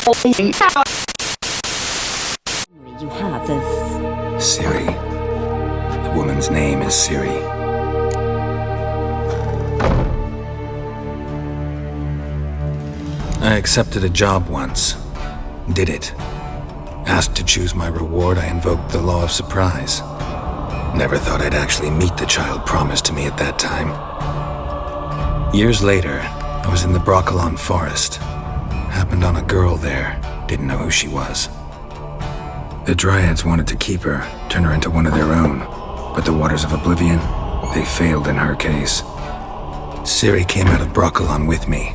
You have of Siri. The woman's name is Siri. I accepted a job once. Did it. Asked to choose my reward, I invoked the law of surprise. Never thought I'd actually meet the child promised to me at that time. Years later, I was in the Broccolon forest. Happened on a girl there. Didn't know who she was. The Dryads wanted to keep her, turn her into one of their own. But the waters of oblivion, they failed in her case. Siri came out of Broccolon with me.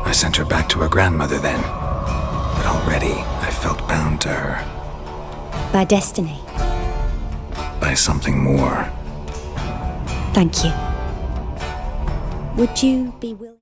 I sent her back to her grandmother then. But already, I felt bound to her. by destiny. By something more. Thank you. Would you be willing?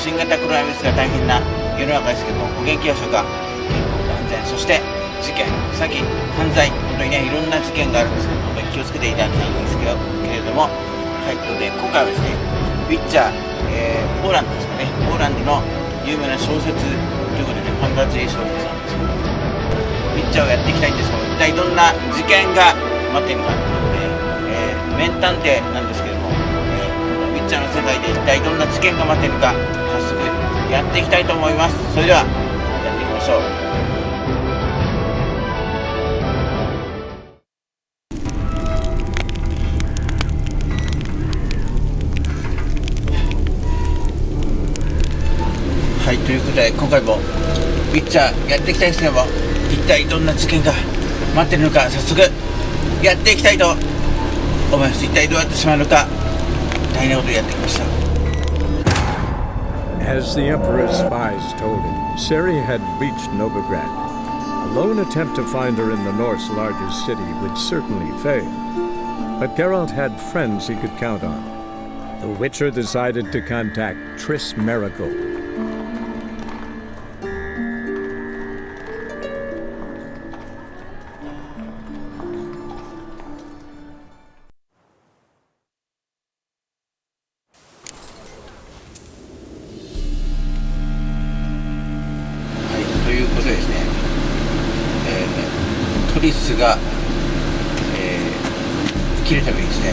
新型コロナウイルスが大変な世の中ですけども、お元気でしょうか。健康安全、そして事件、詐欺、犯罪、本当にね、いろんな事件があるんですけど、本当に気をつけていただきたいんですけれども、はい、ということで今回はですね、ウィッチャー、ポーランドですかね、ポーランドの有名な小説ということで、ファンタジー小説なんですけど、ウィッチャーをやっていきたいんですけど、一体どんな事件が待っているのかということで、麺探偵なんですけども、ウィッチャーの世界で一体どんな事件が待っているのか、早速やっていきたいと思います。それではやっていきましょう。はい、ということで今回もウィッチャーやっていきたいですけども、一体どんな事件が待っているのか、早速やっていきたいと思います。一体どうやってしまうのか、大変なことをやってきました。As the Emperor's spies told him, Siri had reached Novigrad. A lone attempt to find her in the North's largest city would certainly fail. But Geralt had friends he could count on. The Witcher decided to contact Triss Merigold.トリスが、生きるためにですね、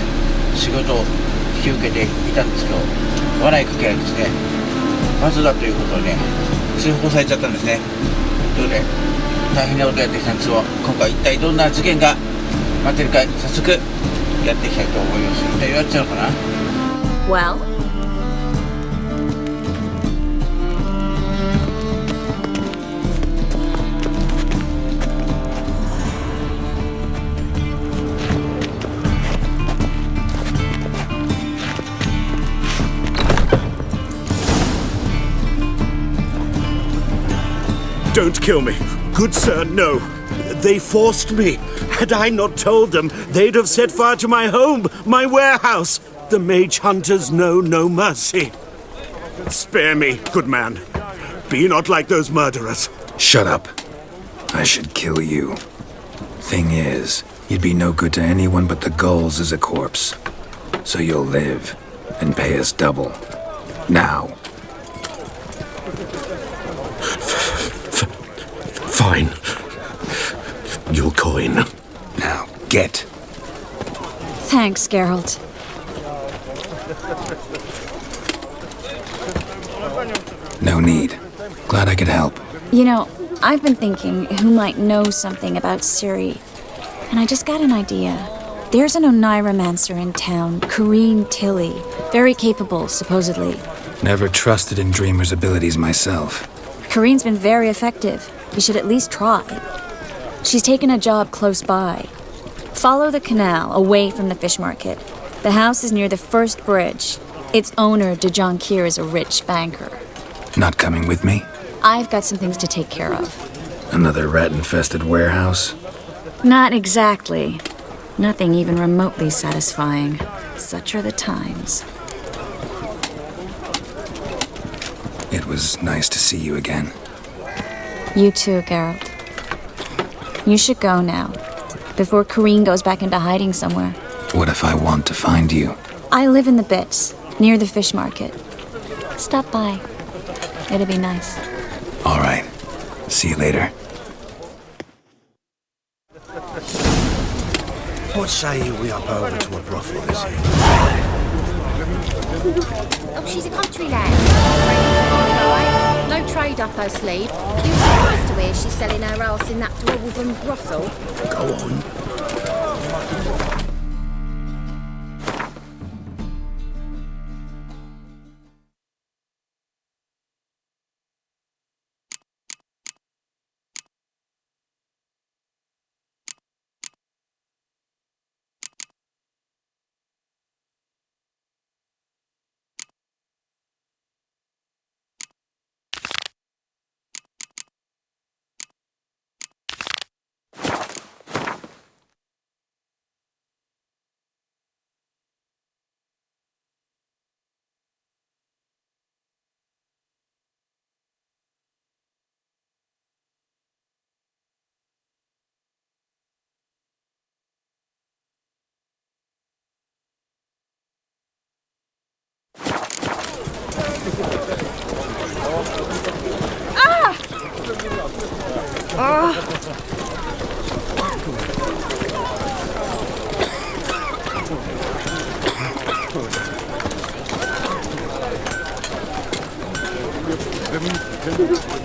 仕事を引き受けていたんですけど、罠にかけられてですね、謎だということをね、通報されちゃったんですね。ということで、大変なことをやってきたんですが、今回一体どんな事件が待ってるか、早速やっていきたいと思います。一体やっちゃうのかな？ Well? Don't kill me. Good sir, no. They forced me. Had I not told them, they'd have set fire to my home, my warehouse. The mage hunters know no mercy. Spare me, good man. Be not like those murderers. Shut up. I should kill you. Thing is, you'd be no good to anyone but the gulls as a corpse. So you'll live and pay us double. Now. Fine. Your coin. Now, get. Thanks, Geralt. No need. Glad I could help. You know, I've been thinking who might know something about Ciri. And I just got an idea. There's an Oneiromancer in town, Corrine Tilly. Very capable, supposedly. Never trusted in Dreamer's abilities myself. Corrine's been very effective. You should at least try. She's taken a job close by. Follow the canal, away from the fish market. The house is near the first bridge. Its owner, De Jonquier, is a rich banker. Not coming with me? I've got some things to take care of. Another rat-infested warehouse? Not exactly. Nothing even remotely satisfying. Such are the times. It was nice to see you again. You too, Geralt. You should go now, before Corrine goes back into hiding somewhere. What if I want to find you? I live in the Bits, near the fish market. Stop by. It'll be nice. All right. See you later. What say we up over to a brothel this evening? Oh, she's a country lad. No trade up her sleeve. You surprised to hear she's selling her ass in that dwarven brothel? Go on.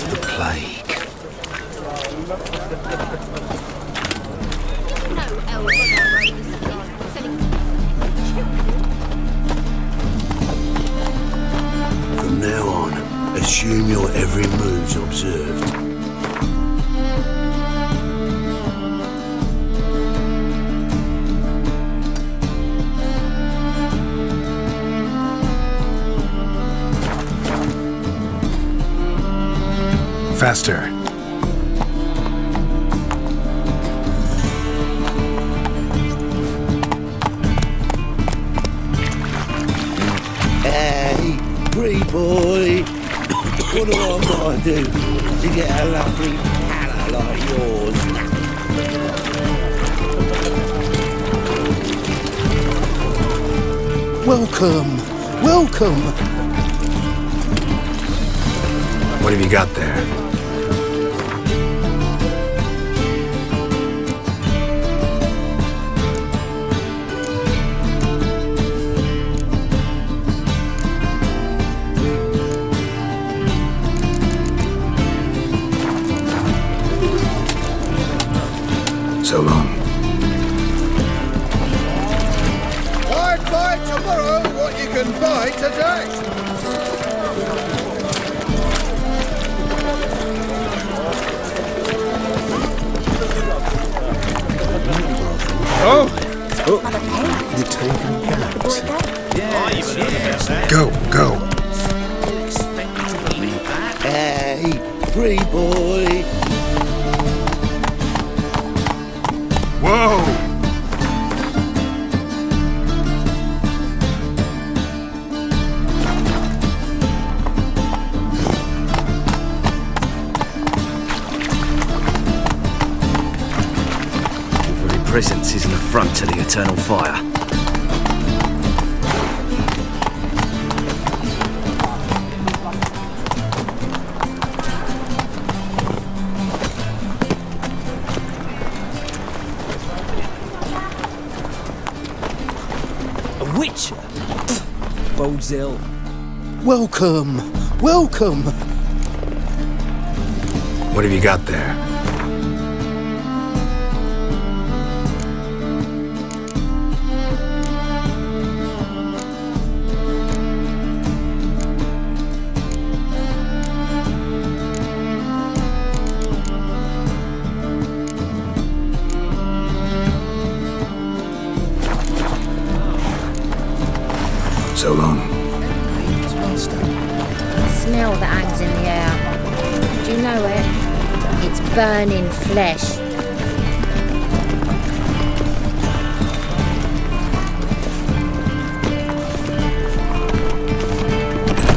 The plague. From now on, assume your every move's observed. Faster. free boy. What do I gotta do to get a lovely palace like yours? Welcome, welcome. What have you got there? So long. I'd buy tomorrow what you can buy today. You're taking cats. Go, go. Hey, free boy. Whoa! Your very presence is an affront to the eternal fire. Witcher? Bodes ill. Welcome, welcome. What have you got there? So long. Smell that hangs in the air. Do you know it? It's burning flesh.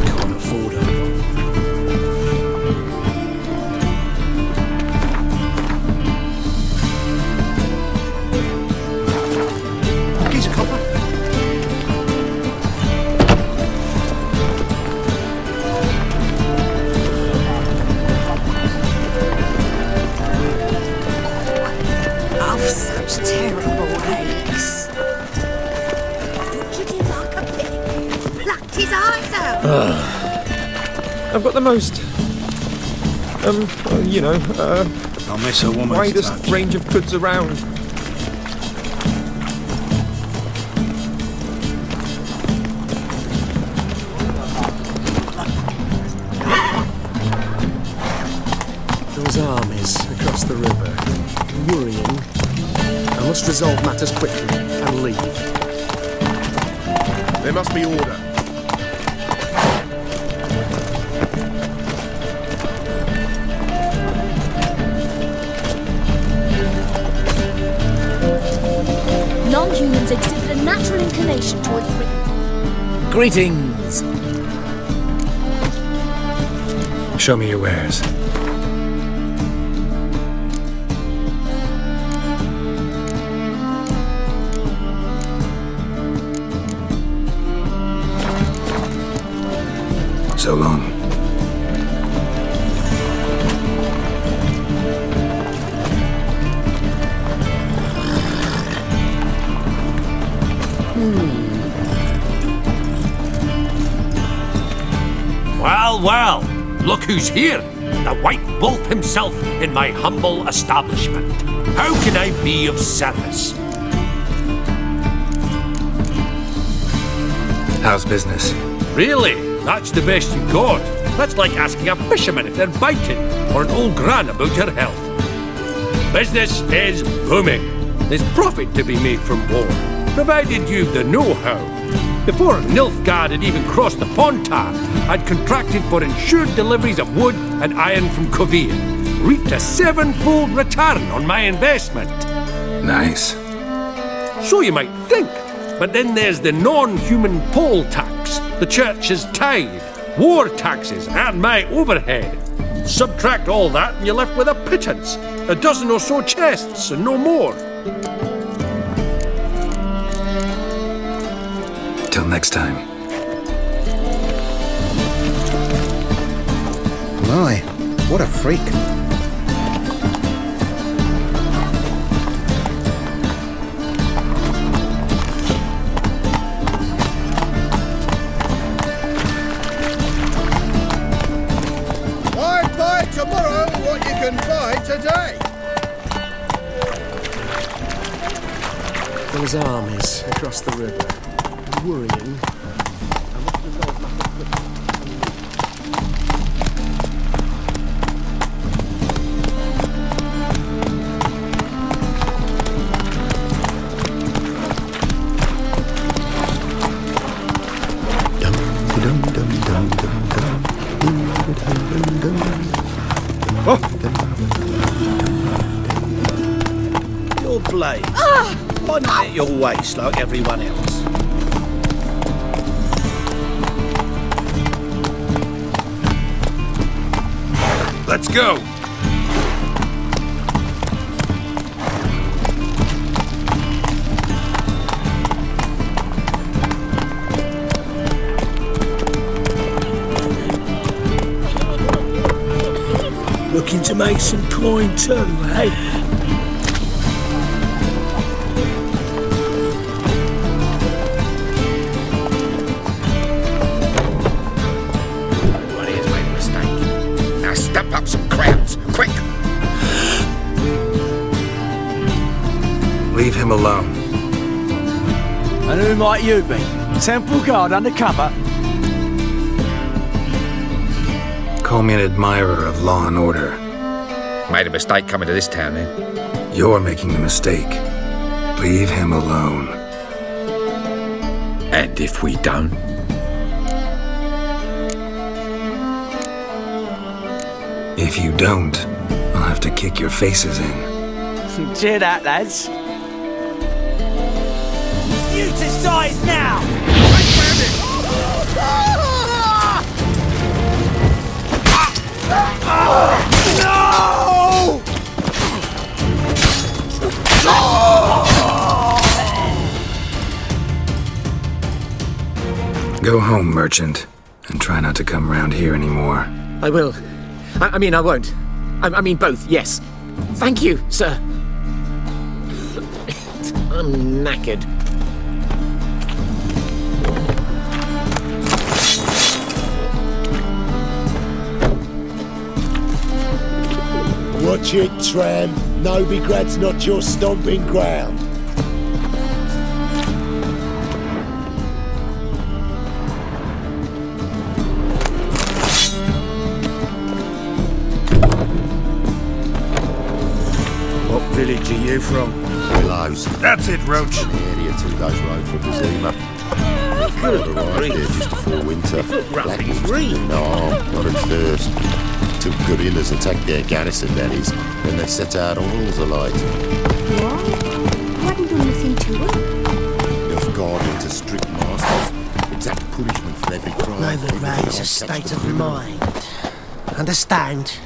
Can't afford her. Here's a copper. Such terrible aches. Did you like a pig? Plucked his eyes out. I've got the most, I'll miss a woman's widest touch. range of goods around. Those armies across the river, worrying. I must resolve matters quickly and leave. There must be order. Non-humans exhibit a natural inclination towards Greetings! Show me your wares. So long. Well, well, look who's here. The White Wolf himself in my humble establishment. How can I be of service? How's business? Really? That's the best you got? That's like asking a fisherman if they're biting, or an old gran about her health. Business is booming. There's profit to be made from war, provided you've the know-how. Before Nilfgaard had even crossed the Pontar, I'd contracted for insured deliveries of wood and iron from Kovir, reaped a 7-fold return on my investment. Nice. So you might think. But then there's the non-human poll tax, the church's tithe, war taxes, and my overhead. Subtract all that and you're left with a pittance. A dozen or so chests, and no more. Till next time. My, what a freak. I'd buy tomorrow what you can buy today. There was armies across the river, worrying. I must resolve matters quickly. Your blade. Why not at your waist like everyone else? Let's go. Looking to make some coin too, eh? Everybody has made a mistake. Now step up some crowds, quick! Leave him alone. And who might you be? Temple Guard undercover? Call me an admirer of law and order. Made a mistake coming to this town, then. You're making the mistake. Leave him alone. And if we don't? If you don't, I'll have to kick your faces in. Cheer that, lads. You decide now! Go home, merchant, and try not to come round here anymore. I will. I mean, I won't. I mean, both, yes. Thank you, sir. I'm knackered. Watch it, tram. Novigrad's not your stomping ground. What village are you from? Willows. That's it, Roach. An area 2 days road from Kazima. Good arrived here just before winter. Black green. No, not at first. Two guerrillas attacked their garrison, that is. Then they set out all alight. What? You hadn't done nothing to her? They've guarded into strict masters. Exact punishment for every crime. Novigrad is a state of mind. Understand?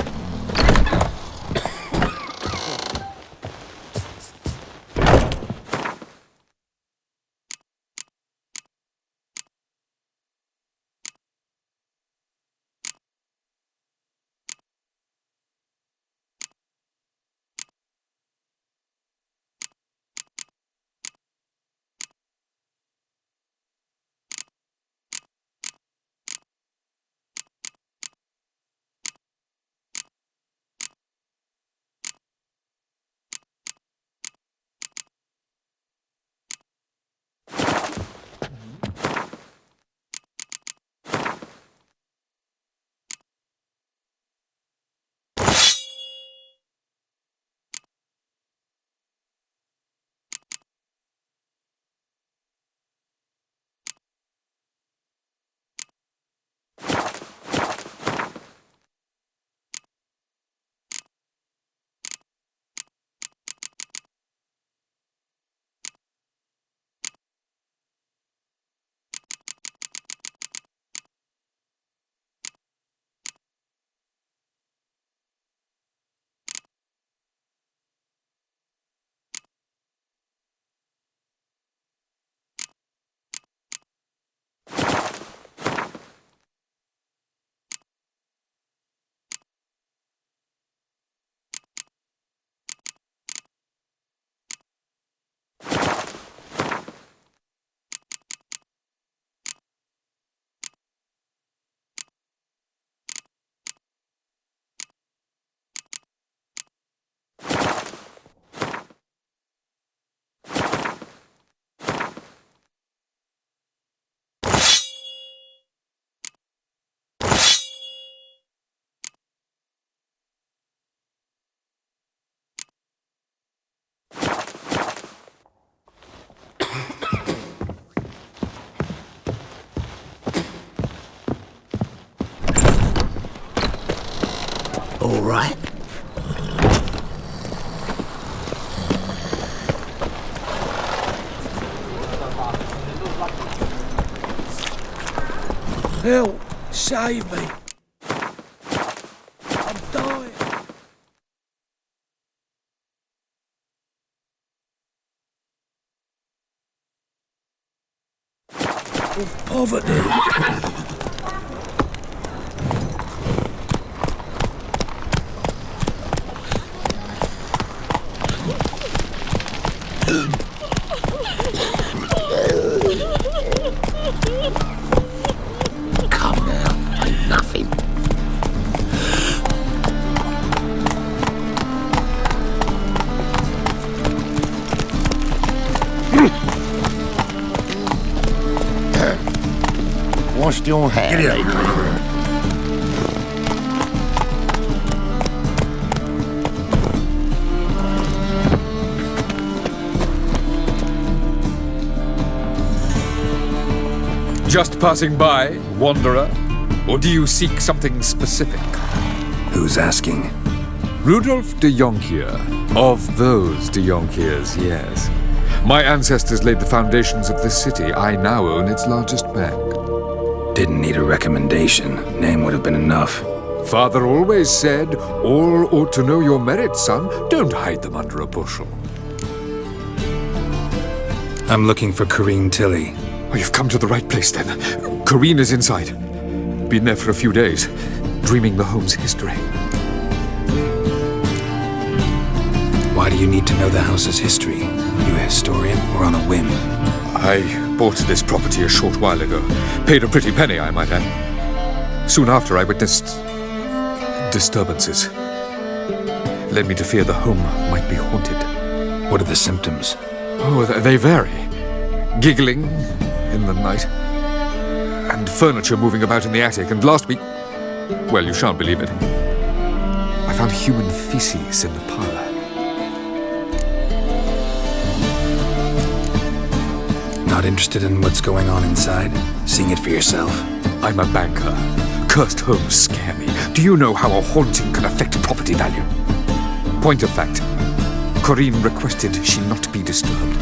Help! Save me! I'm dying! Of poverty! Come now, ain't nothing. Washed your hair. Get here. Just passing by, wanderer? Or do you seek something specific? Who's asking? Rudolf de Jonkier. Of those de Jonkiers, yes. My ancestors laid the foundations of this city. I now own its largest bank. Didn't need a recommendation. Name would have been enough. Father always said, all ought to know your merits, son. Don't hide them under a bushel. I'm looking for Corinne Tilly. Oh, you've come to the right place, then. Corinne is inside. Been there for a few days, dreaming the home's history. Why do you need to know the house's history? You a historian or on a whim? I bought this property a short while ago. Paid a pretty penny, I might add. Soon after, I witnessed disturbances. Led me to fear the home might be haunted. What are the symptoms? Oh, they vary. Giggling in the night, and furniture moving about in the attic, and last week, well, you shan't believe it, I found human feces in the parlor. Not interested in what's going on inside? Seeing it for yourself? I'm a banker. Cursed homes scare me. Do you know how a haunting can affect property value? Point of fact, Corinne requested she not be disturbed.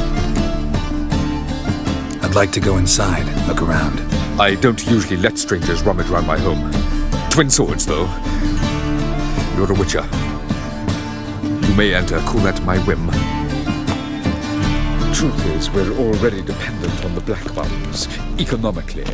I'd like to go inside, look around. I don't usually let strangers rummage around my home. Twin swords, though. You're a witcher. You may enter, call that my whim. Truth is, we're already dependent on the black ones, economically.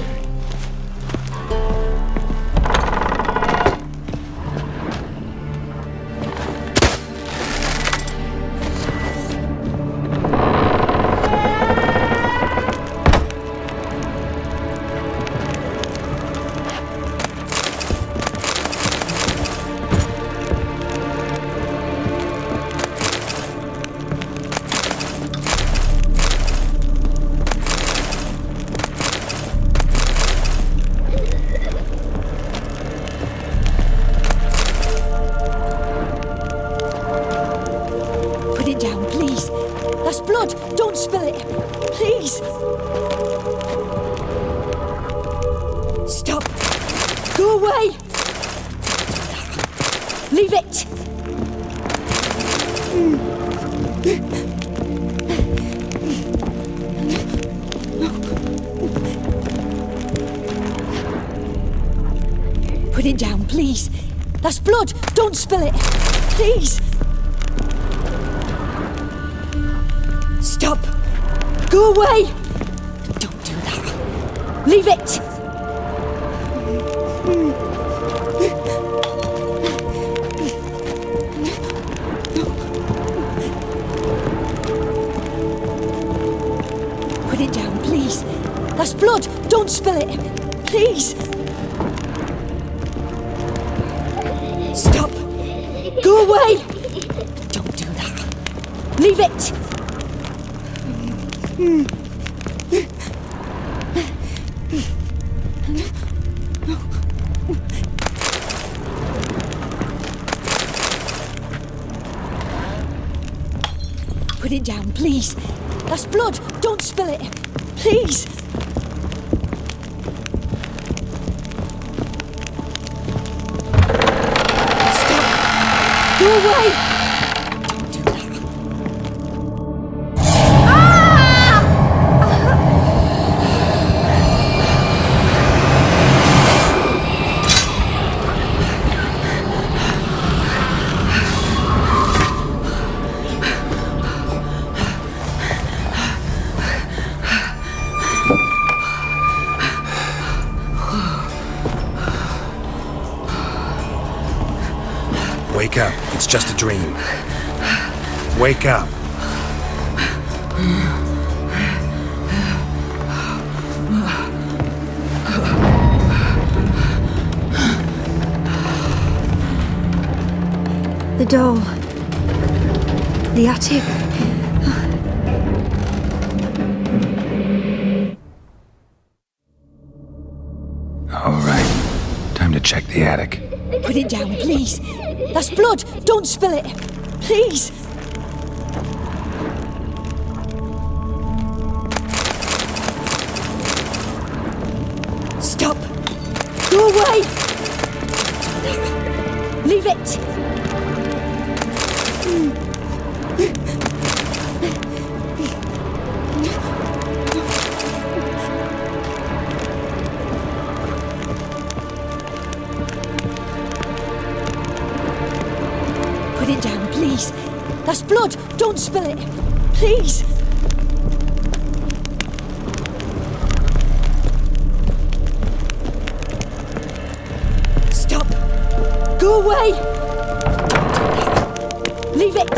Put it down, please. That's blood. Don't spill it. Please. Stop. Go away. Don't do that. Leave it. Put it down, please. That's blood. Don't spill it. Please. Stop. Go away. Don't do that. Leave it. Put it down, please. That's blood. Don't spill it. Please. Stop. Go away. Don't do that. Wake up. It's just a dream. Wake up. The doll. The attic. All right. Time to check the attic. Put it down, please. That's blood. Don't spill it. Please. Stop. Go away. Leave it. Put it down, please. That's blood. Don't spill it. Please. Stop. Go away. Leave it.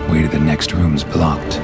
Way to the next room's blocked.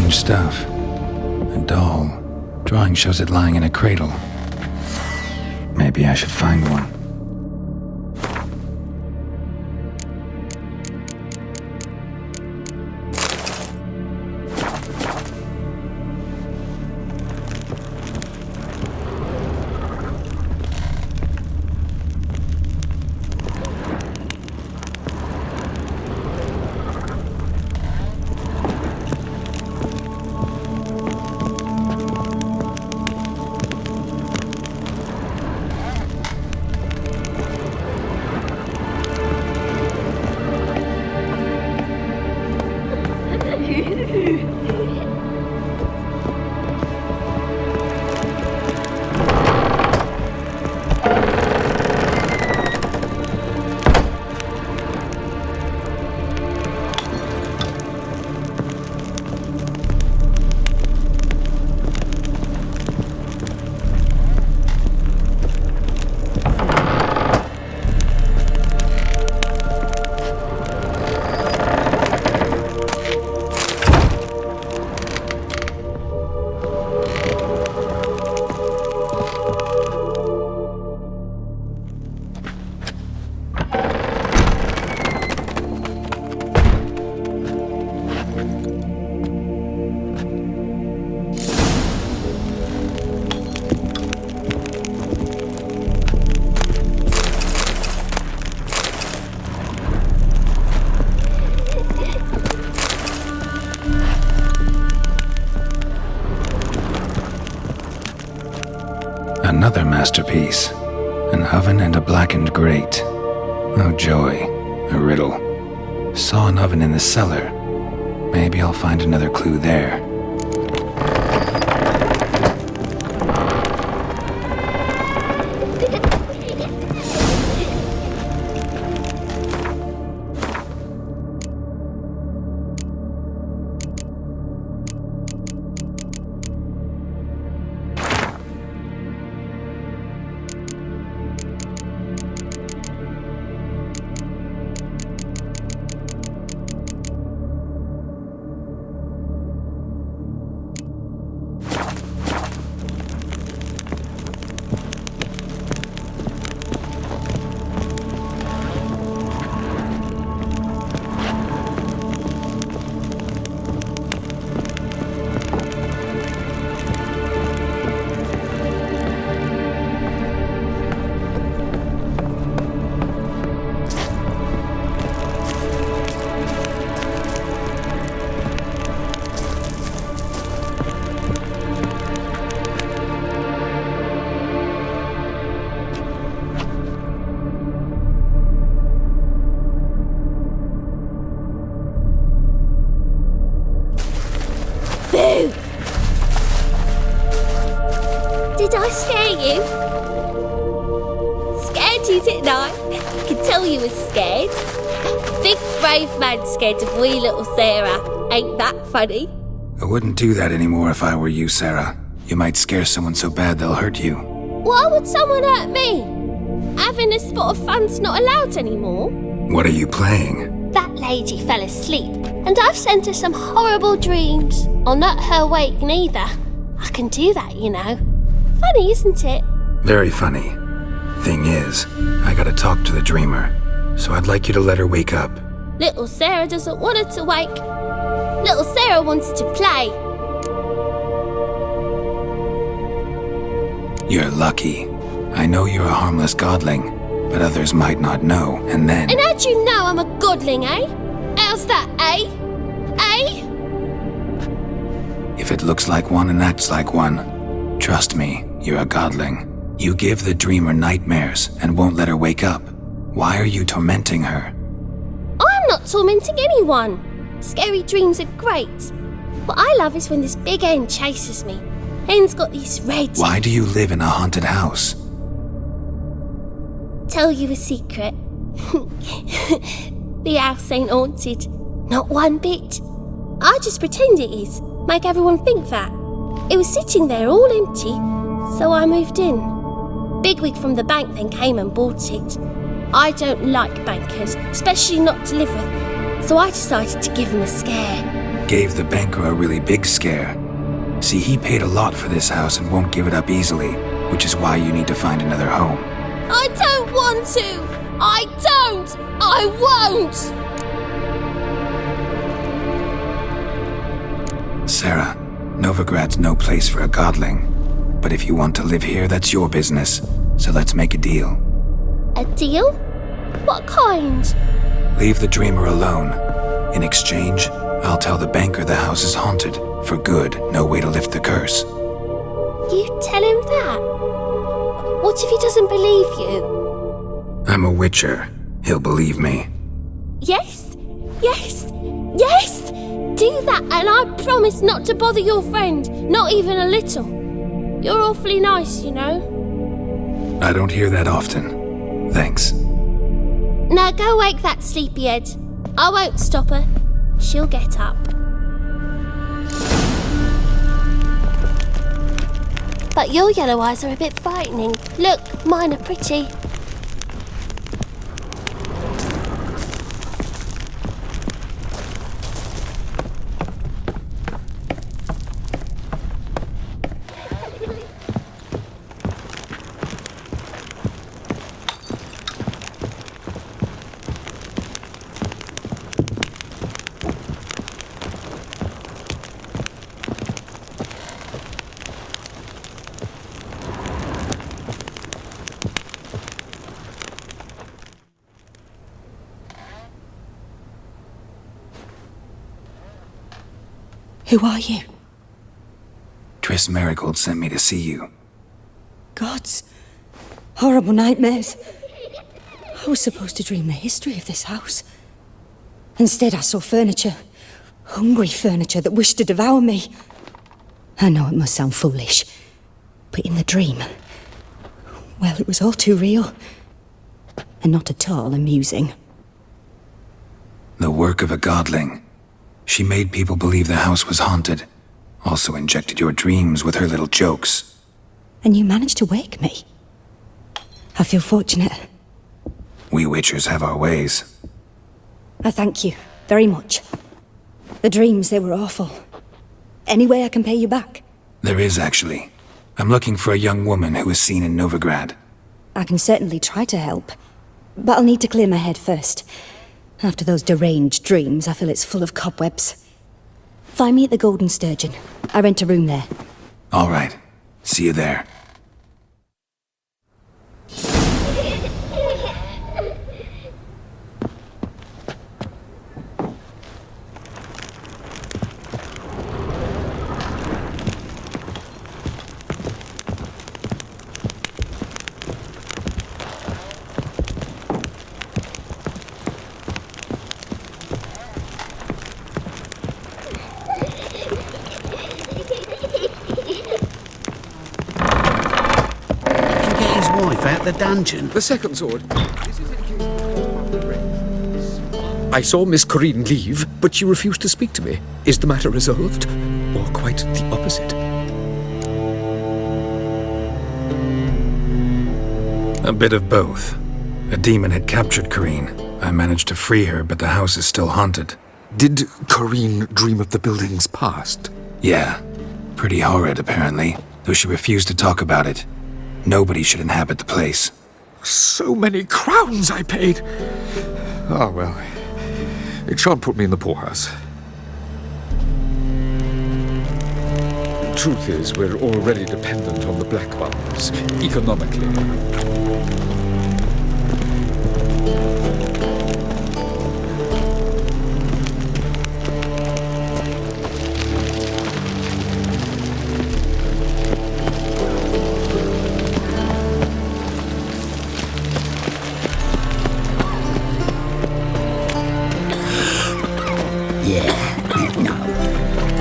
Stuff. A doll. Drawing shows it lying in a cradle. Maybe I should find one. Another masterpiece. An oven and a blackened grate. Oh joy. A riddle. Saw an oven in the cellar. Maybe I'll find another clue there. Did I scare you? Scared you, didn't I? I can tell you was scared. Big brave man scared of wee little Sarah. Ain't that funny? I wouldn't do that anymore if I were you, Sarah. You might scare someone so bad they'll hurt you. Why would someone hurt me? Having a spot of fun's not allowed anymore. What are you playing? That lady fell asleep, and I've sent her some horrible dreams. I'll not her wake neither. I can do that, you know. Funny, isn't it? Very funny. Thing is, I gotta talk to the dreamer, so I'd like you to let her wake up. Little Sarah doesn't want her to wake. Little Sarah wants to play. You're lucky. I know you're a harmless godling, but others might not know, and then... And how'd you know I'm a godling, eh? How's that, eh? Eh? If it looks like one and acts like one, trust me, you're a godling. You give the dreamer nightmares and won't let her wake up. Why are you tormenting her? I'm not tormenting anyone. Scary dreams are great. What I love is when this big hen chases me. Hen's got these red... Why do you live in a haunted house? Tell you a secret. The house ain't haunted. Not one bit. I just pretend it is. Make everyone think that. It was sitting there all empty, so I moved in. Bigwig from the bank then came and bought it. I don't like bankers, especially not to live with, so I decided to give him a scare. Gave the banker a really big scare. See, he paid a lot for this house and won't give it up easily, which is why you need to find another home. I don't want to! I don't! I won't! Sarah, Novigrad's no place for a godling. But if you want to live here, that's your business. So let's make a deal. A deal? What kind? Leave the dreamer alone. In exchange, I'll tell the banker the house is haunted. For good, no way to lift the curse. You tell him that? What if he doesn't believe you? I'm a witcher. He'll believe me. Yes? Yes? Yes! Do that and I promise not to bother your friend. Not even a little. You're awfully nice, you know. I don't hear that often. Thanks. Now go wake that sleepyhead. I won't stop her. She'll get up. But your yellow eyes are a bit frightening. Look, mine are pretty. Who are you? Triss Marigold sent me to see you. Gods. Horrible nightmares. I was supposed to dream the history of this house. Instead, I saw furniture. Hungry furniture that wished to devour me. I know it must sound foolish, but in the dream, well, it was all too real. And not at all amusing. The work of a godling. She made people believe the house was haunted. Also injected your dreams with her little jokes. And you managed to wake me. I feel fortunate. We Witchers have our ways. I thank you very much. The dreams, they were awful. Any way I can pay you back? There is, actually. I'm looking for a young woman who was seen in Novigrad. I can certainly try to help. But I'll need to clear my head first. After those deranged dreams, I feel it's full of cobwebs. Find me at the Golden Sturgeon. I rent a room there. All right. See you there. Out the dungeon. The second sword. I saw Miss Corinne leave, but she refused to speak to me. Is the matter resolved? Or quite the opposite? A bit of both. A demon had captured Corinne. I managed to free her, but the house is still haunted. Did Corinne dream of the building's past? Yeah. Pretty horrid, apparently, though she refused to talk about it. Nobody should inhabit the place. So many crowns I paid! Ah, well. It shan't put me in the poorhouse. The truth is, we're already dependent on the Black Ones, economically.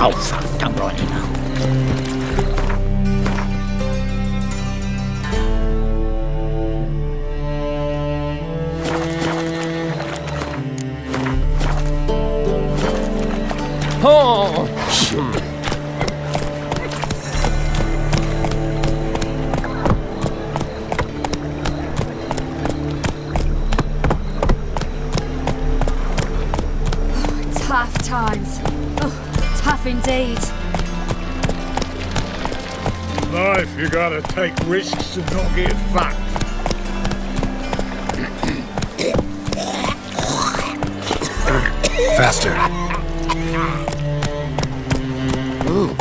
Oh, fuck, don't write it now. Oh! Tough times. Oh, tough indeed. Life, you gotta take risks and not get fucked. Faster. Ooh.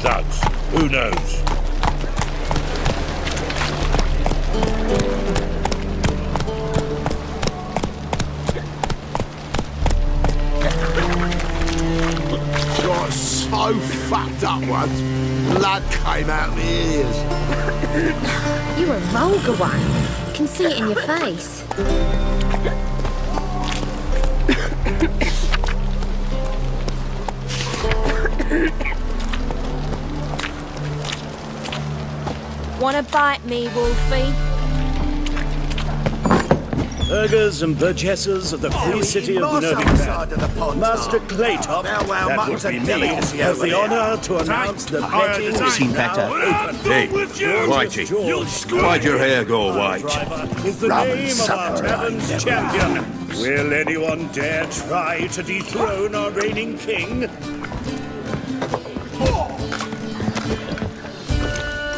Thugs. Who knows? Got so fucked up once. Blood came out my ears. You're a vulgar one. Can see it in your face. Wanna bite me, Wolfie? Burghers and burgesses of the free city of Novigrad, Master Claytop, that would be me, has the honour to announce the betting Seen better. Hey, Whitey, why'd your hair go white? is the name of our tavern's champion. Will anyone dare try to dethrone our reigning king?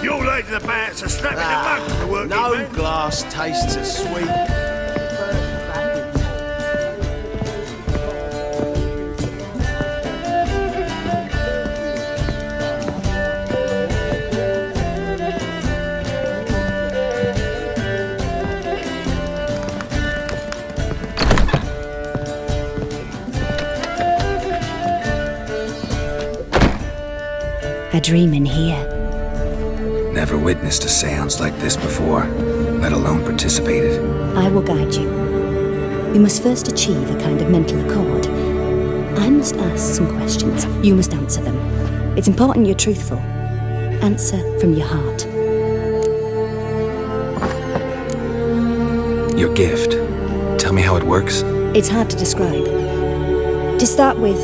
You like about a strap in the mug for the working No man. glass tastes as sweet. A dream in here. Never witnessed a seance like this before, let alone participated. I will guide you. We must first achieve a kind of mental accord. I must ask some questions. You must answer them. It's important you're truthful. Answer from your heart. Your gift. Tell me how it works. It's hard to describe. To start with,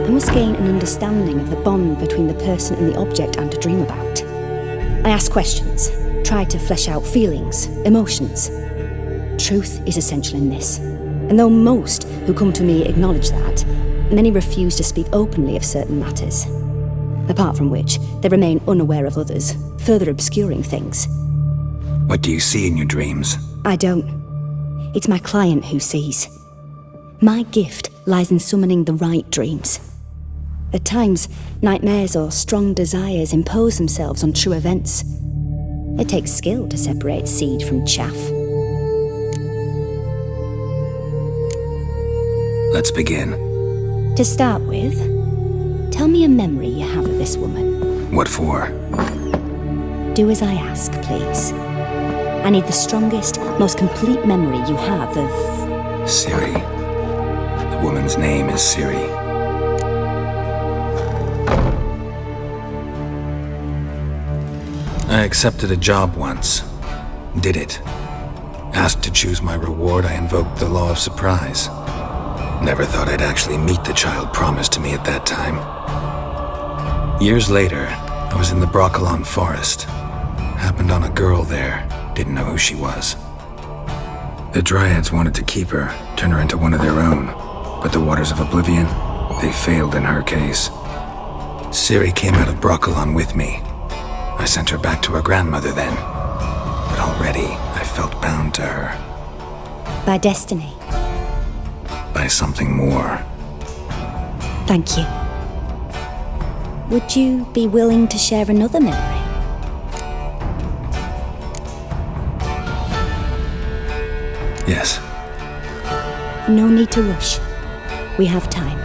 I must gain an understanding of the bond between the person and the object I'm to dream about. I ask questions, try to flesh out feelings, emotions. Truth is essential in this, and though most who come to me acknowledge that, many refuse to speak openly of certain matters. Apart from which, they remain unaware of others, further obscuring things. What do you see in your dreams? I don't. It's my client who sees. My gift lies in summoning the right dreams. At times, nightmares or strong desires impose themselves on true events. It takes skill to separate seed from chaff. Let's begin. To start with, tell me a memory you have of this woman. What for? Do as I ask, please. I need the strongest, most complete memory you have of... Siri. The woman's name is Siri. I accepted a job once. Did it. Asked to choose my reward, I invoked the law of surprise. Never thought I'd actually meet the child promised to me at that time. Years later, I was in the Broccolon forest. Happened on a girl there. Didn't know who she was. The Dryads wanted to keep her, turn her into one of their own. But the waters of oblivion, they failed in her case. Siri came out of Broccolon with me. I sent her back to her grandmother then. But already, I felt bound to her. By destiny. By something more. Thank you. Would you be willing to share another memory? Yes. No need to rush. We have time.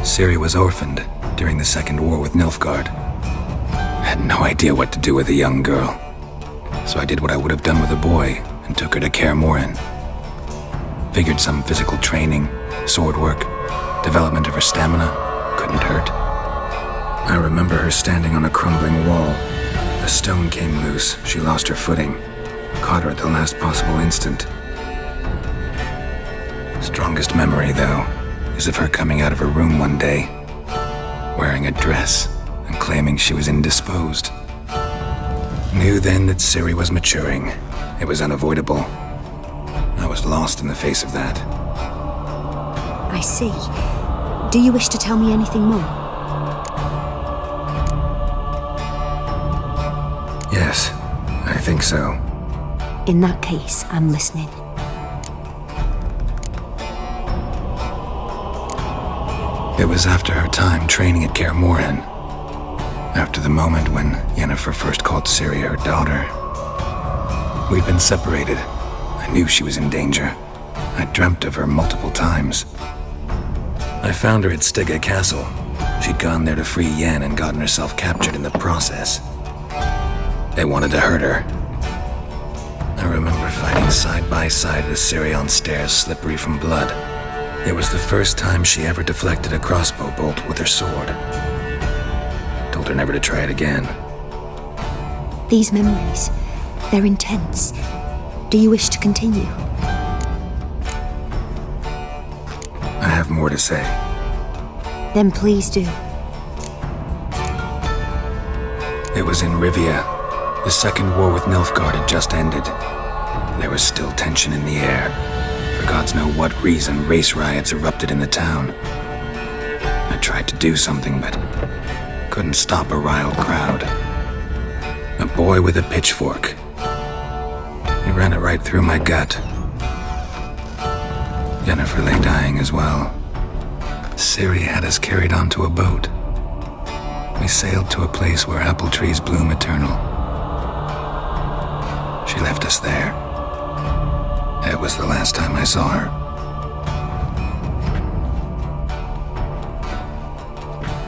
Siri was orphaned during the Second War with Nilfgaard. Had no idea what to do with a young girl. So I did what I would have done with a boy and took her to Kaer Morhen. Figured some physical training, sword work, development of her stamina couldn't hurt. I remember her standing on a crumbling wall. A stone came loose, she lost her footing. Caught her at the last possible instant. Strongest memory, though, is of her coming out of her room one day, wearing a dress and claiming she was indisposed. Knew then that Siri was maturing. It was unavoidable. I was lost in the face of that. I see. Do you wish to tell me anything more? Yes, I think so. In that case, I'm listening. It was after her time training at Kaer Morhen. After the moment when Yennefer first called Ciri her daughter. We'd been separated. I knew she was in danger. I dreamt of her multiple times. I found her at Stygga Castle. She'd gone there to free Yen and gotten herself captured in the process. They wanted to hurt her. I remember fighting side by side with Ciri on stairs slippery from blood. It was the first time she ever deflected a crossbow bolt with her sword. Told her never to try it again. These memories, they're intense. Do you wish to continue? I have more to say. Then please do. It was in Rivia. The Second War with Nilfgaard had just ended. There was still tension in the air. For gods know what reason, race riots erupted in the town. I tried to do something, but couldn't stop a riled crowd. A boy with a pitchfork. He ran it right through my gut. Jennifer lay dying as well. Siri had us carried onto a boat. We sailed to a place where apple trees bloom eternal. She left us there. It was the last time I saw her.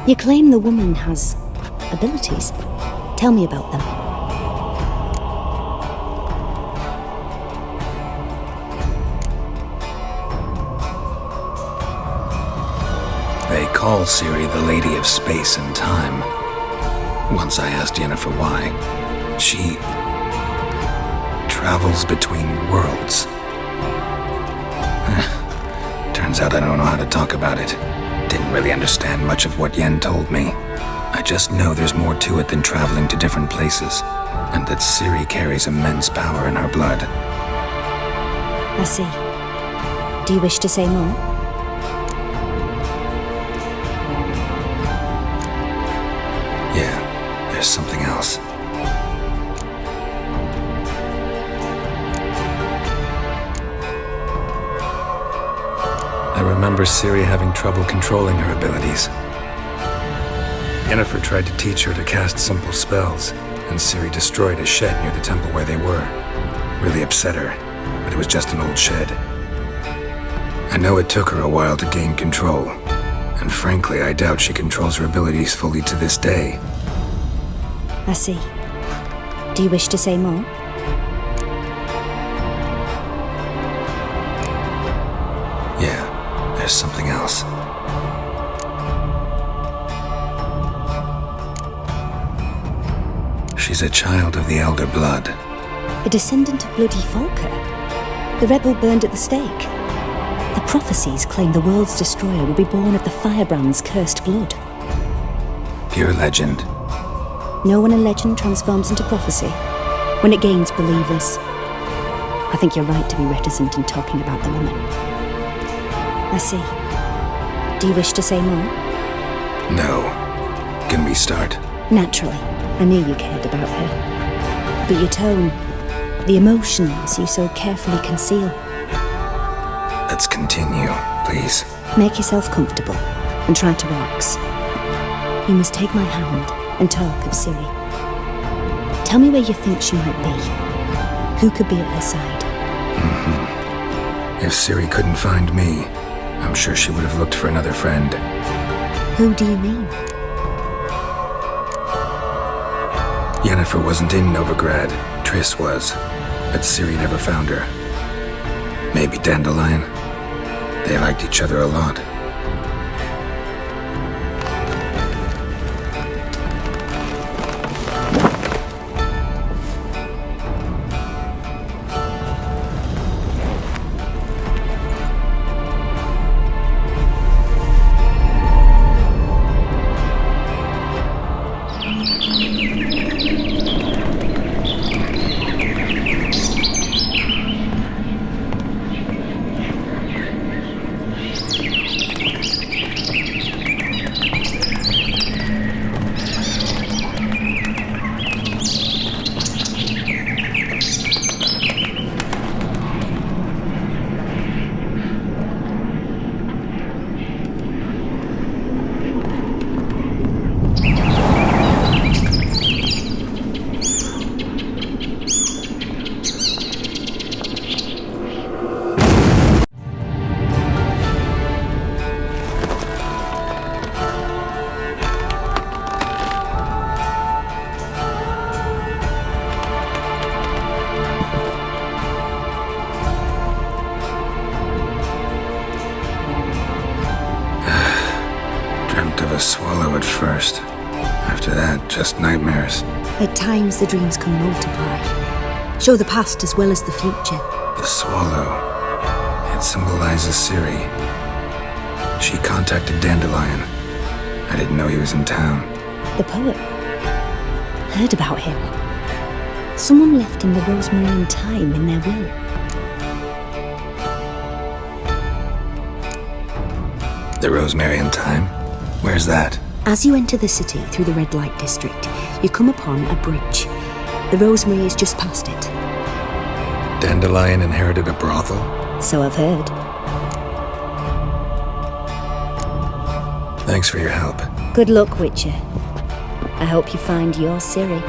You claim the woman has abilities. Tell me about them. They call Siri the Lady of Space and Time. Once I asked Jennifer why. She travels between worlds. Turns out I don't know how to talk about it. Didn't really understand much of what Yen told me. I just know there's more to it than traveling to different places, and that Siri carries immense power in her blood. I see. Do you wish to say more? Yeah, there's something else. I remember Siri having trouble controlling her abilities. Jennifer tried to teach her to cast simple spells, and Siri destroyed a shed near the temple where they were. Really upset her, but it was just an old shed. I know it took her a while to gain control, and frankly, I doubt she controls her abilities fully to this day. I see. Do you wish to say more? Yeah, there's something else. She's a child of the Elder Blood. A descendant of bloody Volker. The rebel burned at the stake. The prophecies claim the world's destroyer will be born of the firebrand's cursed blood. Pure legend. No one in legend transforms into prophecy when it gains believers. I think you're right to be reticent in talking about the woman. I see. Do you wish to say more? No. Can we start? Naturally. I knew you cared about her. But your tone, the emotions you so carefully conceal. Let's continue, please. Make yourself comfortable and try to relax. You must take my hand and talk of Siri. Tell me where you think she might be. Who could be at her side? If Siri couldn't find me, I'm sure she would have looked for another friend. Who do you mean? Jennifer wasn't in Novigrad. Triss was. But Siri never found her. Maybe Dandelion. They liked each other a lot. A swallow at first. After that, just nightmares. At times, the dreams can multiply. Show the past as well as the future. The swallow. It symbolizes Siri. She contacted Dandelion. I didn't know he was in town. The poet. Heard about him. Someone left him the rosemary and thyme in their will. The rosemary and thyme? Where's that? As you enter the city through the red light district, you come upon a bridge. The Rosemary is just past it. Dandelion inherited a brothel? So I've heard. Thanks for your help. Good luck, Witcher. I hope you find your Ciri.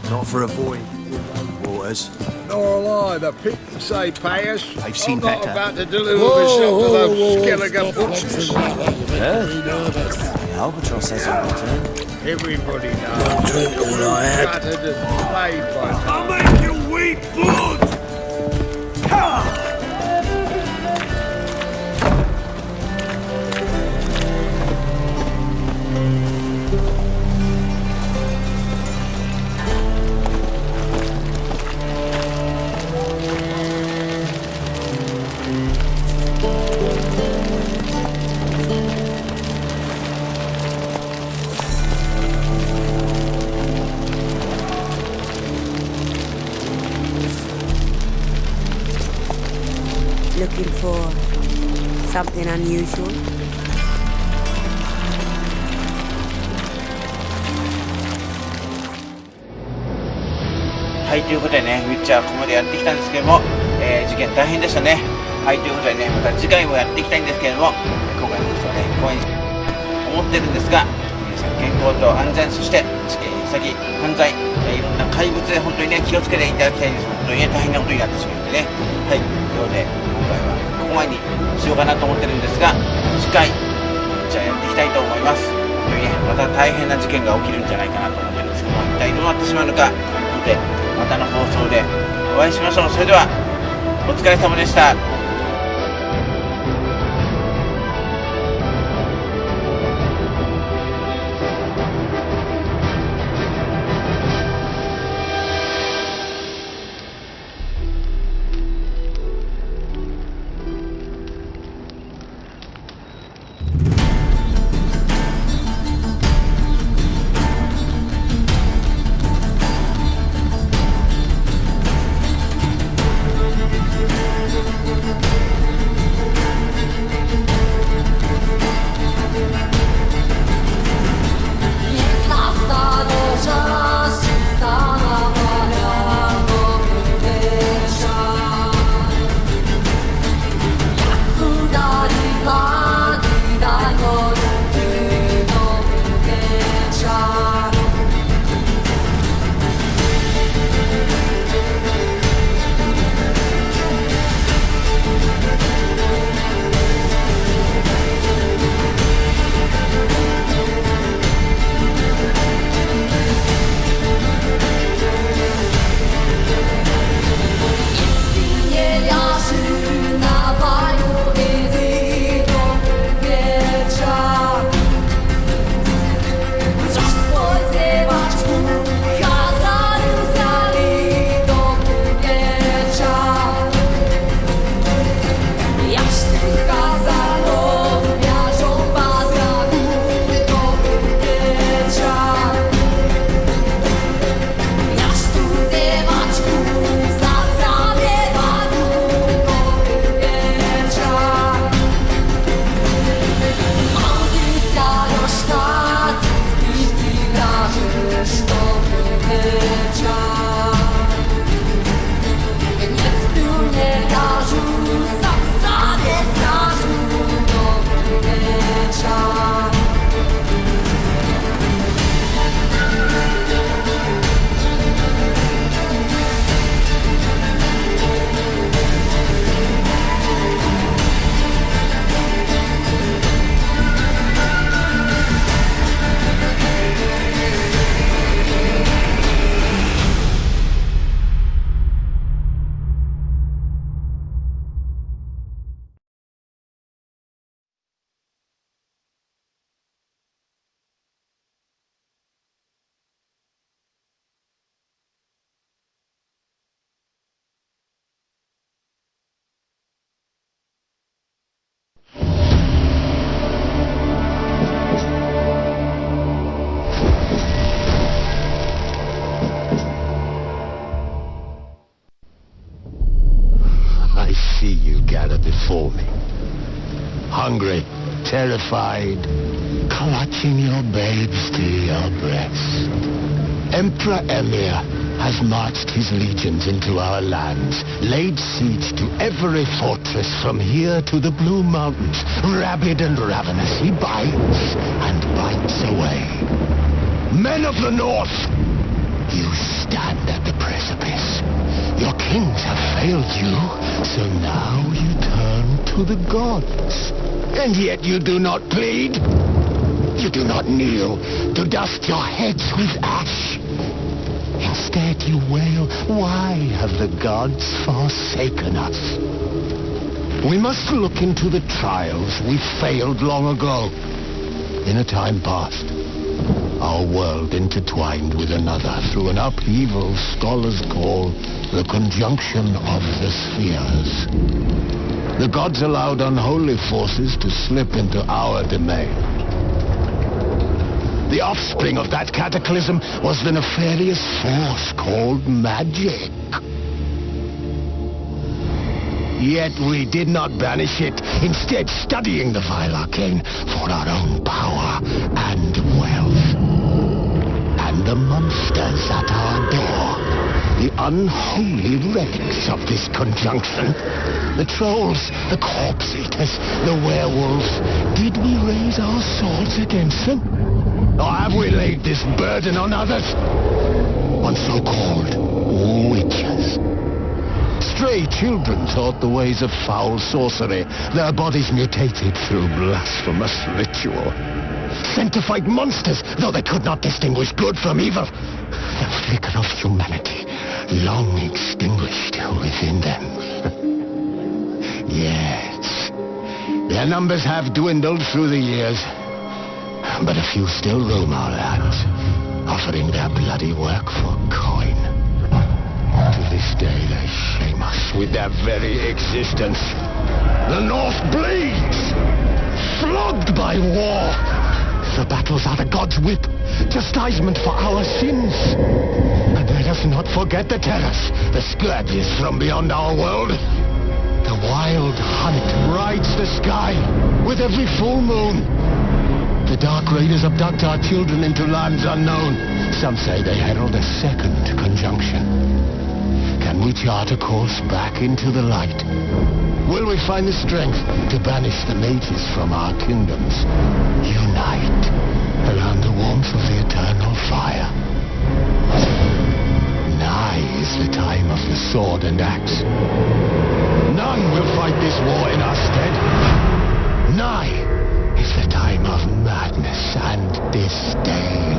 Not for a void, Waters. Nor will I. The pit can say pay us. I've seen I'm not better. about to deliver myself to those skeleton butchers. The albatross hasn't returned. Everybody knows. Drink all I had. Battered and played by now. I'll make you weep blood! Looking for something unusual?はい、ということでね、ウィッチャーここまでやってきたんですけども、事件大変でしたね。はい、ということでね、また次回もやっていきたいんですけれども、今回の放送はね、こういう思ってるんですが、皆さん健康と安全、そして事件先、犯罪、いろんな怪物で本当にね、気をつけていただきたいんです。本当にね、大変なことになってしまうのでね。はい、ということで、今回はここまでにしようかなと思ってるんですが、次回、じゃあやっていきたいと思います。本当にね、また大変な事件が起きるんじゃないかなと思ってるんですけども、一体どうなってしまうのか、なので、またの放送でお会いしましょう。それでは、お疲れ様でした。before me. Hungry, terrified, clutching your babes to your breast. Emperor Emir has marched his legions into our lands, laid siege to every fortress from here to the Blue Mountains. Rabid and ravenous, he bites and bites away. Men of the North, you stand at the precipice. Your kings have failed you, so now you turn to the gods. And yet you do not plead. You do not kneel to dust your heads with ash. Instead you wail, why have the gods forsaken us? We must look into the trials we failed long ago. In a time past, our world intertwined with another through an upheaval scholars call the conjunction of the spheres. The gods allowed unholy forces to slip into our domain. The offspring of that cataclysm was the nefarious force called magic. Yet we did not banish it, instead studying the vile arcane for our own power and wealth. And the monsters at our door, the unholy relics of this conjunction, the trolls, the corpse eaters, the werewolves, did we raise our swords against them? Or have we laid this burden on others? On so-called witches. Stray children taught the ways of foul sorcery, their bodies mutated through blasphemous ritual. Sent to fight monsters, though they could not distinguish good from evil. The flicker of humanity, long extinguished within them. Yes, their numbers have dwindled through the years. But a few still roam our lands, offering their bloody work for coin. To this day they shame us with their very existence. The North bleeds, flogged by war. The battles are the god's whip, chastisement for our sins. And let us not forget the terrors, the scourges from beyond our world. The wild hunt rides the sky with every full moon. The dark raiders abduct our children into lands unknown. Some say they herald a second conjunction. Can we chart a course back into the light? Will we find the strength to banish the mages from our kingdoms? Unite around the warmth of the eternal fire. Nigh is the time of the sword and axe. None will fight this war in our stead. Nigh is the time of madness and disdain.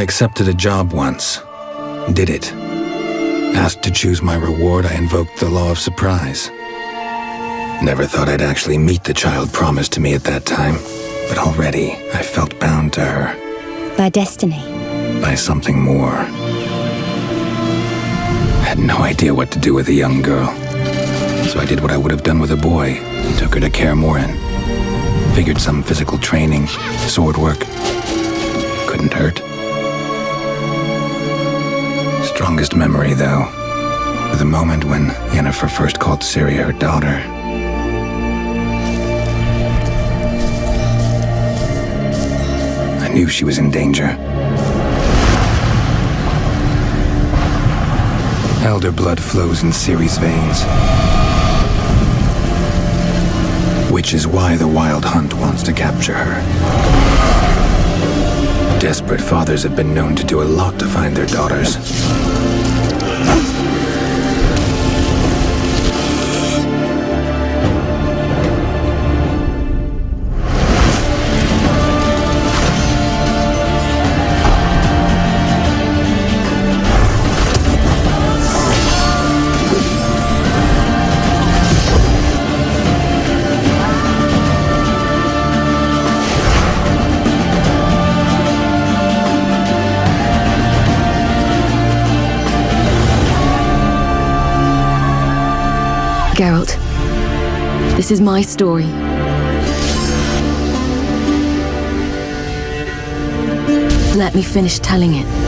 accepted a job once. Did it. Asked to choose my reward, I invoked the law of surprise. Never thought I'd actually meet the child promised to me at that time, but already I felt bound to her. By destiny. By something more. Had no idea what to do with a young girl, so I did what I would have done with a boy and took her to Kaer Morhen. Figured some physical training, sword work, couldn't hurt. Strongest memory, though, the moment when Yennefer first called Ciri her daughter. I knew she was in danger. Elder blood flows in Ciri's veins, which is why the Wild Hunt wants to capture her. Desperate fathers have been known to do a lot to find their daughters. Geralt, this is my story. Let me finish telling it.